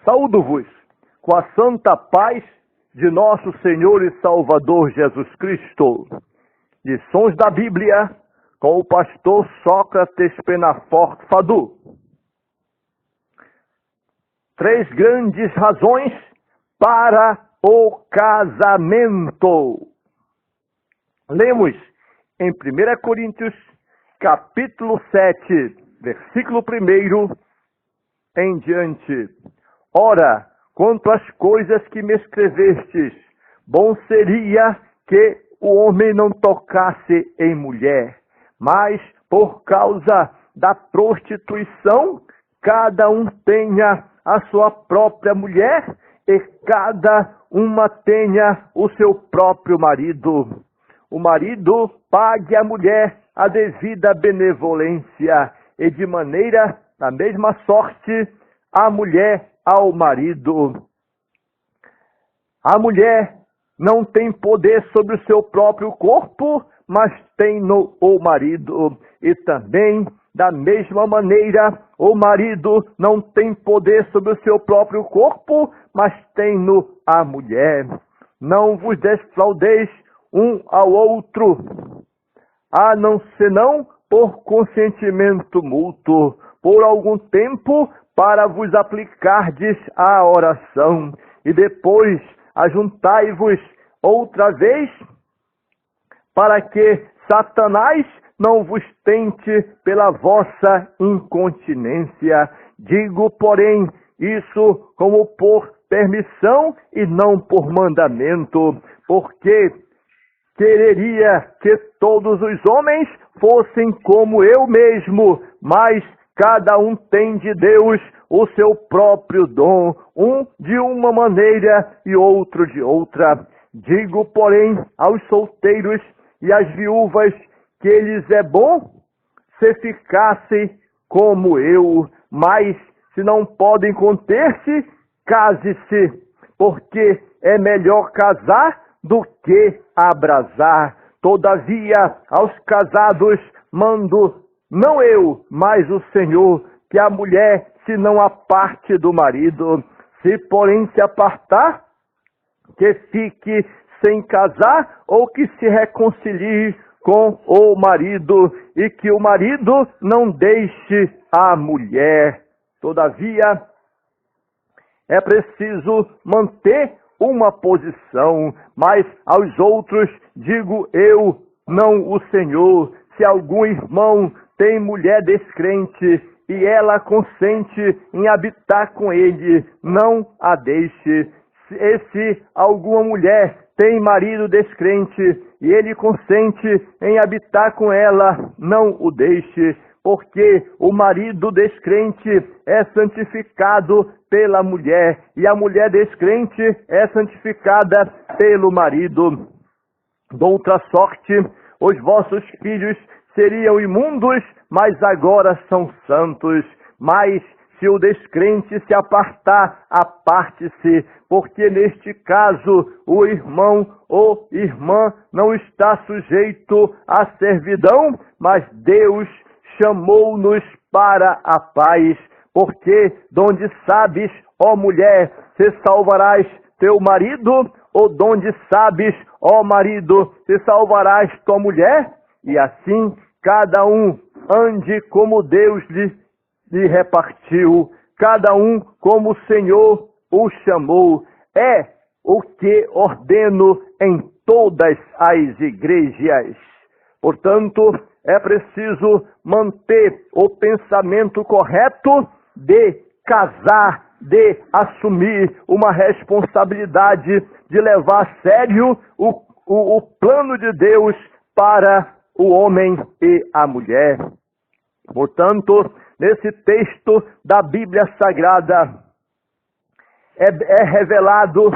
Saúdo-vos com a santa paz de nosso Senhor e Salvador Jesus Cristo. Lições da Bíblia com o pastor Sócrates Penaforte Fadu. 3 grandes razões para o casamento. Lemos em 1 Coríntios, capítulo 7, versículo 1 em diante. Ora, quanto às coisas que me escrevestes, bom seria que o homem não tocasse em mulher, mas por causa da prostituição, cada um tenha a sua própria mulher e cada uma tenha o seu próprio marido. O marido pague à mulher a devida benevolência e de maneira, da mesma sorte, a mulher ao marido. A mulher não tem poder sobre o seu próprio corpo, mas tem no o marido. E também, da mesma maneira, o marido não tem poder sobre o seu próprio corpo, mas tem no a mulher. Não vos defraudeis um ao outro, a não senão por consentimento mútuo, por algum tempo, para vos aplicardes à oração, e depois ajuntai-vos outra vez, para que Satanás não vos tente pela vossa incontinência. Digo, porém, isso como por permissão e não por mandamento, porque quereria que todos os homens fossem como eu mesmo, mas cada um tem de Deus o seu próprio dom, um de uma maneira e outro de outra. Digo, porém, aos solteiros e às viúvas que lhes é bom se ficassem como eu, mas se não podem conter-se, case-se, porque é melhor casar do que abrasar. Todavia, aos casados mando, não eu, mas o Senhor, que a mulher se não aparte do marido. Se, porém, se apartar, que fique sem casar ou que se reconcilie com o marido, e que o marido não deixe a mulher. Todavia, é preciso manter uma posição, mas aos outros digo eu, não o Senhor. Se algum irmão tem mulher descrente e ela consente em habitar com ele, não a deixe. E se alguma mulher tem marido descrente e ele consente em habitar com ela, não o deixe, porque o marido descrente é santificado pela mulher e a mulher descrente é santificada pelo marido. De outra sorte, os vossos filhos seriam imundos, mas agora são santos. Mas se o descrente se apartar, aparte-se, porque neste caso o irmão ou irmã não está sujeito à servidão, mas Deus chamou-nos para a paz. Porque donde sabes, ó mulher, se salvarás teu marido, ou donde sabes, ó marido, se salvarás tua mulher? E assim cada um ande como Deus lhe repartiu, cada um como o Senhor o chamou. É o que ordeno em todas as igrejas. Portanto, é preciso manter o pensamento correto de casar, de assumir uma responsabilidade, de levar a sério o plano de Deus para o homem e a mulher. Portanto, nesse texto da Bíblia Sagrada, é revelado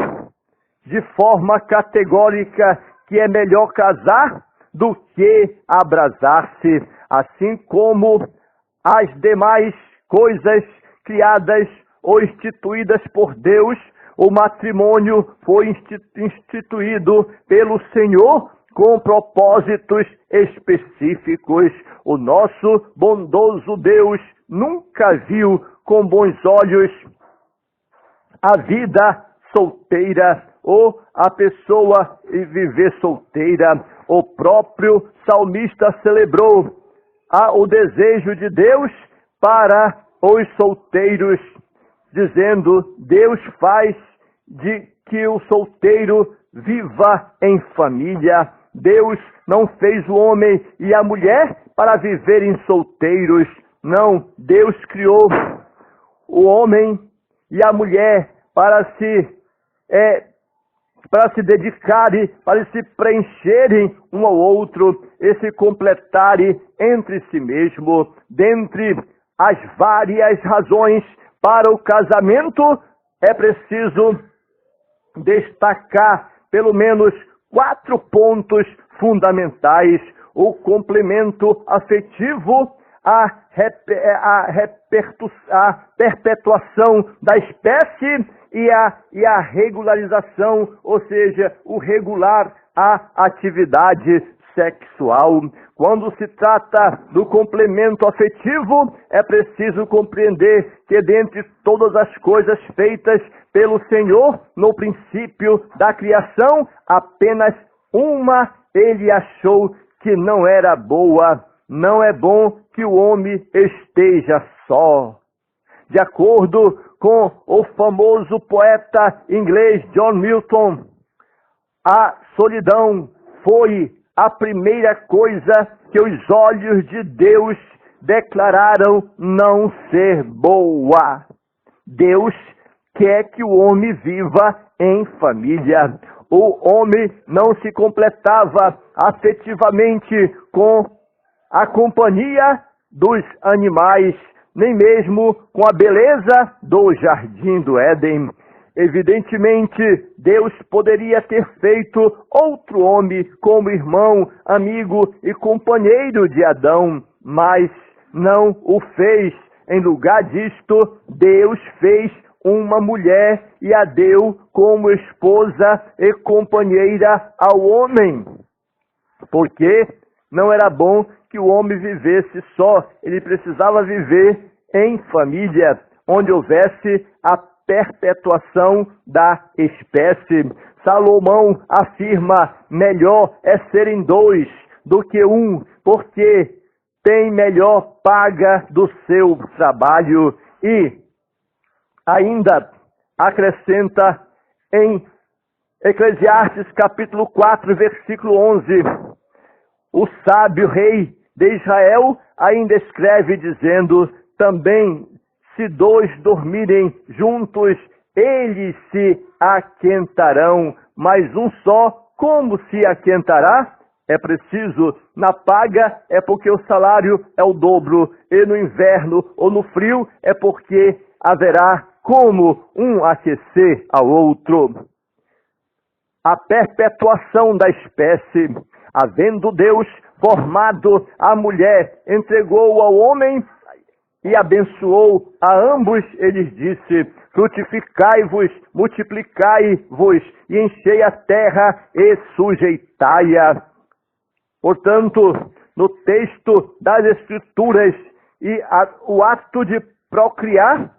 de forma categórica que é melhor casar do que abrasar-se, assim como as demais coisas criadas ou instituídas por Deus. O matrimônio foi instituído pelo Senhor com propósitos específicos. O nosso bondoso Deus nunca viu com bons olhos a vida solteira ou a pessoa viver solteira. O próprio salmista celebrou o desejo de Deus para os solteiros, dizendo: Deus faz de que o solteiro viva em família. Deus não fez o homem e a mulher para viverem solteiros. Não, Deus criou o homem e a mulher para se dedicarem, para se preencherem um ao outro e se completarem entre si mesmo. Dentre as várias razões para o casamento, é preciso destacar pelo menos 4 pontos fundamentais: o complemento afetivo, a perpetuação da espécie e a regularização, ou seja, o regular a atividade sexual. Quando se trata do complemento afetivo, é preciso compreender que dentre todas as coisas feitas pelo Senhor no princípio da criação, apenas uma ele achou que não era boa. Não é bom que o homem esteja só. De acordo com o famoso poeta inglês John Milton, a solidão foi a primeira coisa que os olhos de Deus declararam não ser boa. Deus quer que o homem viva em família. O homem não se completava afetivamente com a companhia dos animais, nem mesmo com a beleza do jardim do Éden. Evidentemente, Deus poderia ter feito outro homem como irmão, amigo e companheiro de Adão, mas não o fez. Em lugar disto, Deus fez uma mulher e a deu como esposa e companheira ao homem. Porque não era bom que o homem vivesse só, ele precisava viver em família, onde houvesse a perpetuação da espécie. Salomão afirma: melhor é serem 2 do que 1, porque tem melhor paga do seu trabalho. E ainda acrescenta em Eclesiastes capítulo 4, versículo 11, o sábio rei de Israel ainda escreve dizendo: também se 2 dormirem juntos, eles se aquentarão, mas um só, como se aquentará? É preciso, na paga é porque o salário é o dobro, e no inverno ou no frio é porque haverá como um aquecer ao outro. A perpetuação da espécie. Havendo Deus formado a mulher, entregou ao homem e abençoou a ambos, ele disse: frutificai-vos, multiplicai-vos e enchei a terra e sujeitai-a. Portanto, no texto das Escrituras, o ato de procriar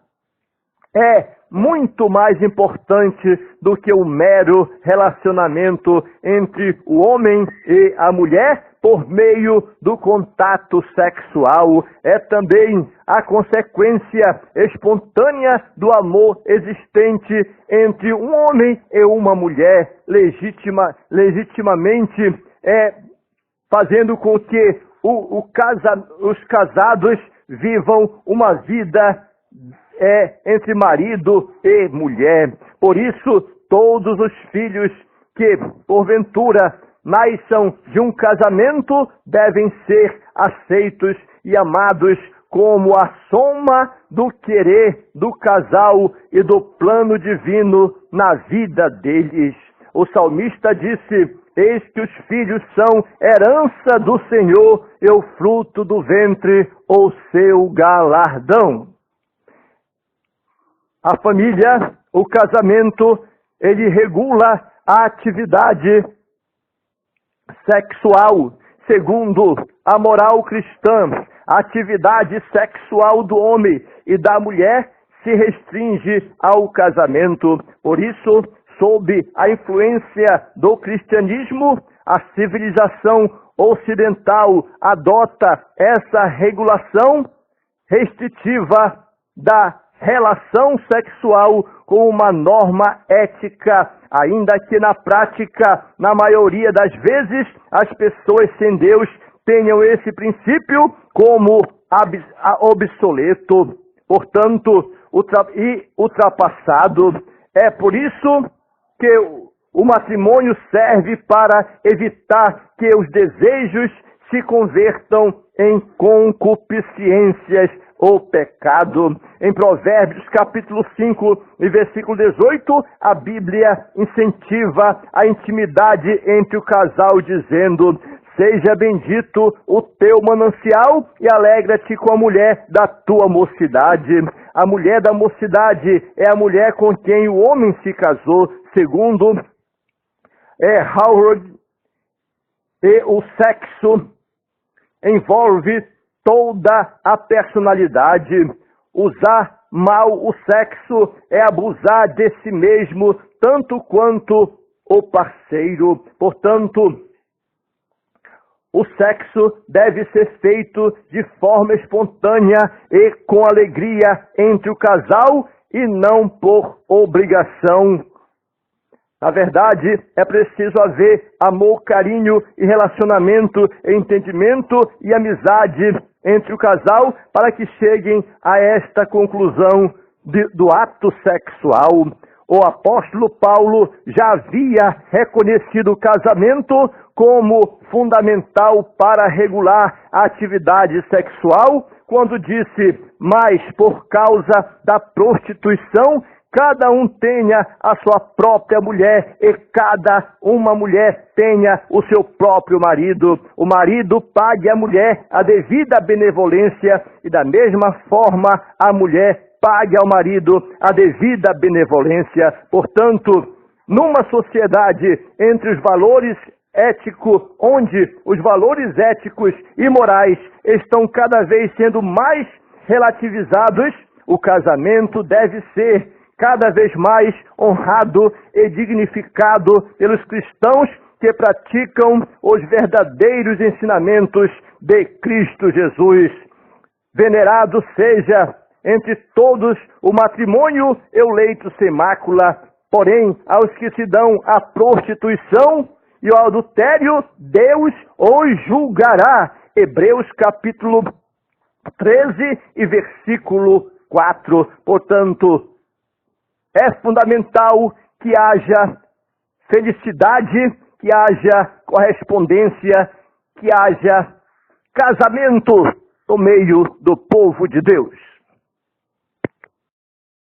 é muito mais importante do que o mero relacionamento entre o homem e a mulher por meio do contato sexual. É também a consequência espontânea do amor existente entre um homem e uma mulher, legitimamente fazendo com que os casados vivam uma vida entre marido e mulher. Por isso, todos os filhos que, porventura, nasçam de um casamento devem ser aceitos e amados como a soma do querer do casal e do plano divino na vida deles. O salmista disse: eis que os filhos são herança do Senhor e o fruto do ventre, o seu galardão. A família, o casamento, ele regula a atividade sexual. Segundo a moral cristã, a atividade sexual do homem e da mulher se restringe ao casamento. Por isso, sob a influência do cristianismo, a civilização ocidental adota essa regulação restritiva da relação sexual como uma norma ética, ainda que na prática, na maioria das vezes, as pessoas sem Deus tenham esse princípio como obsoleto, portanto, ultrapassado. É por isso que o matrimônio serve para evitar que os desejos se convertam em concupiscências ou pecado. Em Provérbios capítulo 5 e versículo 18, a Bíblia incentiva a intimidade entre o casal, dizendo: seja bendito o teu manancial e alegra-te com a mulher da tua mocidade. A mulher da mocidade é a mulher com quem o homem se casou, segundo Howard, e o sexo envolve toda a personalidade. Usar mal o sexo é abusar de si mesmo, tanto quanto o parceiro. Portanto, o sexo deve ser feito de forma espontânea e com alegria entre o casal e não por obrigação. Na verdade, é preciso haver amor, carinho e relacionamento, entendimento e amizade entre o casal para que cheguem a esta conclusão do ato sexual. O apóstolo Paulo já havia reconhecido o casamento como fundamental para regular a atividade sexual, quando disse: mas por causa da prostituição, cada um tenha a sua própria mulher e cada uma mulher tenha o seu próprio marido. O marido pague à mulher a devida benevolência e da mesma forma a mulher pague ao marido a devida benevolência. Portanto, numa sociedade entre os valores éticos, onde os valores éticos e morais estão cada vez sendo mais relativizados, o casamento deve ser cada vez mais honrado e dignificado pelos cristãos que praticam os verdadeiros ensinamentos de Cristo Jesus. Venerado seja entre todos o matrimônio e o leito sem mácula, porém, aos que se dão à prostituição e ao adultério, Deus os julgará. Hebreus capítulo 13 e versículo 4. Portanto, é fundamental que haja felicidade, que haja correspondência, que haja casamento no meio do povo de Deus.